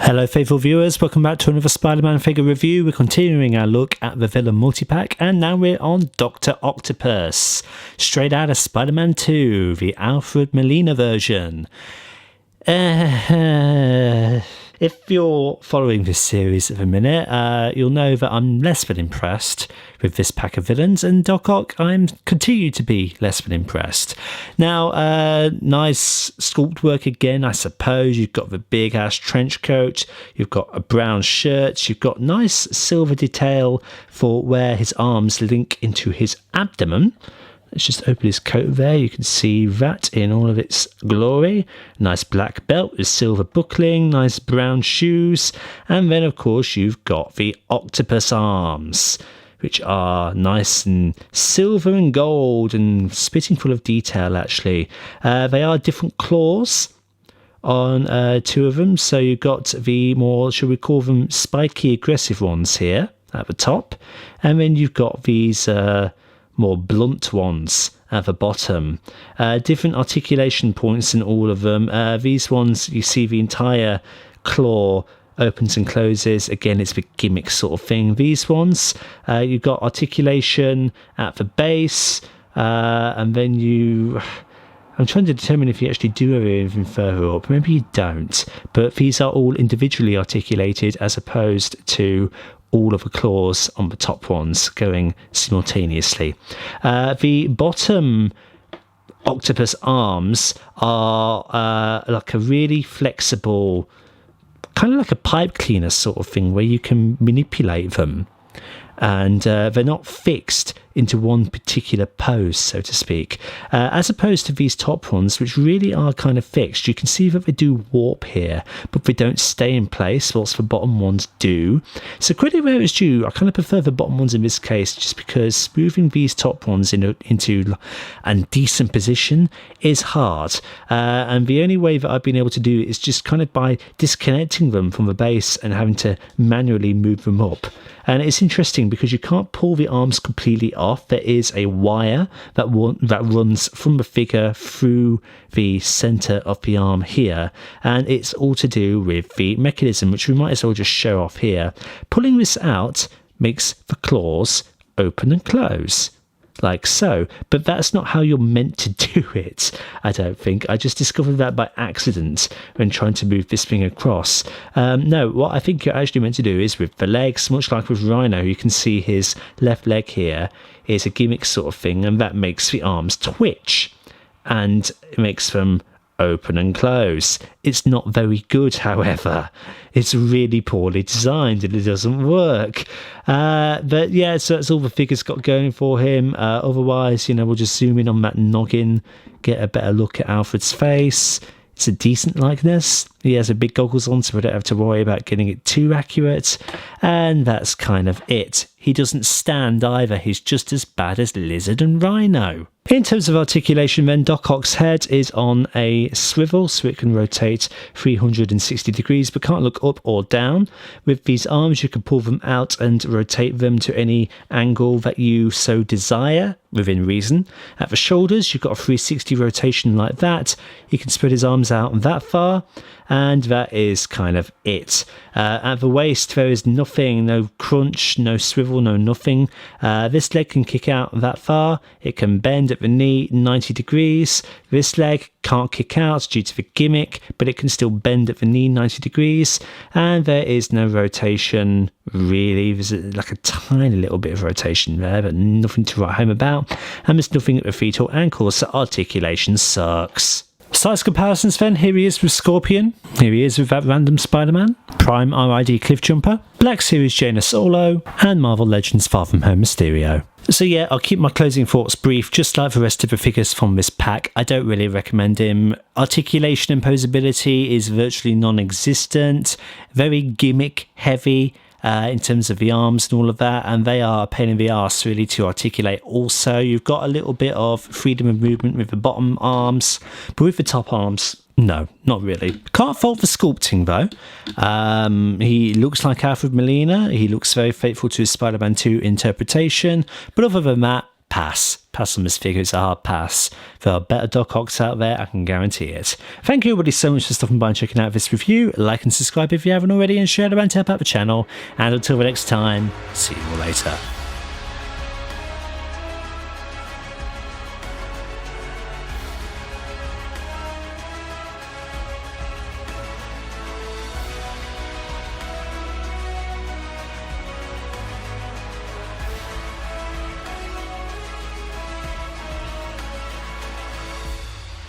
Hello faithful viewers, welcome back to another Spider-Man figure review. We're continuing our look at the villain multi-pack, and now we're on Dr. Octopus, straight out of Spider-Man 2, the Alfred Molina version. If you're following this series at the minute, you'll know that I'm less than impressed with this pack of villains, and Doc Ock, I'm continue to be less than impressed. Now, nice sculpt work again, I suppose. You've got the big ass trench coat, you've got a brown shirt, you've got nice silver detail for where his arms link into his abdomen. Let's just open his coat there. You can see that in all of its glory. Nice black belt with silver buckling, nice brown shoes. And then, of course, you've got the octopus arms, which are nice and silver and gold and spitting full of detail, actually. They are different claws on two of them. So you've got the more, shall we call them, spiky, aggressive ones here at the top. And then you've got these more blunt ones at the bottom. Different articulation points in all of them. These ones, you see the entire claw opens and closes. Again, it's the gimmick sort of thing. These ones, you've got articulation at the base, and then I'm trying to determine if you actually do anything further up. Maybe you don't, but these are all individually articulated as opposed to all of the claws on the top ones going simultaneously. The bottom octopus arms are like a really flexible, kind of like a pipe cleaner sort of thing where you can manipulate them. And they're not fixed into one particular pose, so to speak, as opposed to these top ones, which really are kind of fixed. You can see that they do warp here, but they don't stay in place, whilst the bottom ones do. So credit where it's due, I kind of prefer the bottom ones in this case, just because moving these top ones into a decent position is hard. And the only way that I've been able to do it is just kind of by disconnecting them from the base and having to manually move them up. And it's interesting because you can't pull the arms completely off. There is a wire that runs from the figure through the center of the arm here, and it's all to do with the mechanism, which we might as well just show off here. Pulling this out makes the claws open and close, like so, but that's not how you're meant to do it, I don't think. I just discovered that by accident when trying to move this thing across. No, what I think you're actually meant to do is with the legs, much like with Rhino, you can see his left leg here is a gimmick sort of thing, and that makes the arms twitch, and it makes them open and close. It's not very good, however. It's really poorly designed and it doesn't work. But yeah, so that's all the figure's got going for him. Otherwise, we'll just zoom in on that noggin, get a better look at Alfred's face. It's a decent likeness. He has a big goggles on, so we don't have to worry about getting it too accurate. And that's kind of it. He doesn't stand either. He's just as bad as Lizard and Rhino. In terms of articulation then, Doc Ock's head is on a swivel, so it can rotate 360 degrees, but can't look up or down. With these arms, you can pull them out and rotate them to any angle that you so desire, within reason. At the shoulders, you've got a 360 rotation like that. He can spread his arms out that far, and that is kind of it. At the waist, there is nothing, no crunch, no swivel, no nothing. This leg can kick out that far. It can bend at the knee 90 degrees. This leg can't kick out due to the gimmick, but it can still bend at the knee 90 degrees. And there is no rotation, really. There's like a tiny little bit of rotation there, but nothing to write home about. And there's nothing at the feet or ankles, so articulation sucks. Size comparisons then, here he is with Scorpion, here he is with that random Spider-Man, Prime RID Cliffjumper, Black Series Jaina Solo, and Marvel Legends Far From Home Mysterio. So yeah, I'll keep my closing thoughts brief, just like the rest of the figures from this pack. I don't really recommend him. Articulation and posability is virtually non-existent, very gimmick heavy. In terms of the arms and all of that, and they are a pain in the arse really to articulate. Also, you've got a little bit of freedom of movement with the bottom arms, but with the top arms, no, not really. Can't fault the sculpting though. He looks like Alfred Molina. He looks very faithful to his Spider-Man 2 interpretation, but other than that, pass. Pass on this figure, it's a hard pass. There are better Doc Ocks out there, I can guarantee it. Thank you everybody so much for stopping by and checking out this review. Like and subscribe if you haven't already, and share the rant about the channel. And until the next time, see you all later.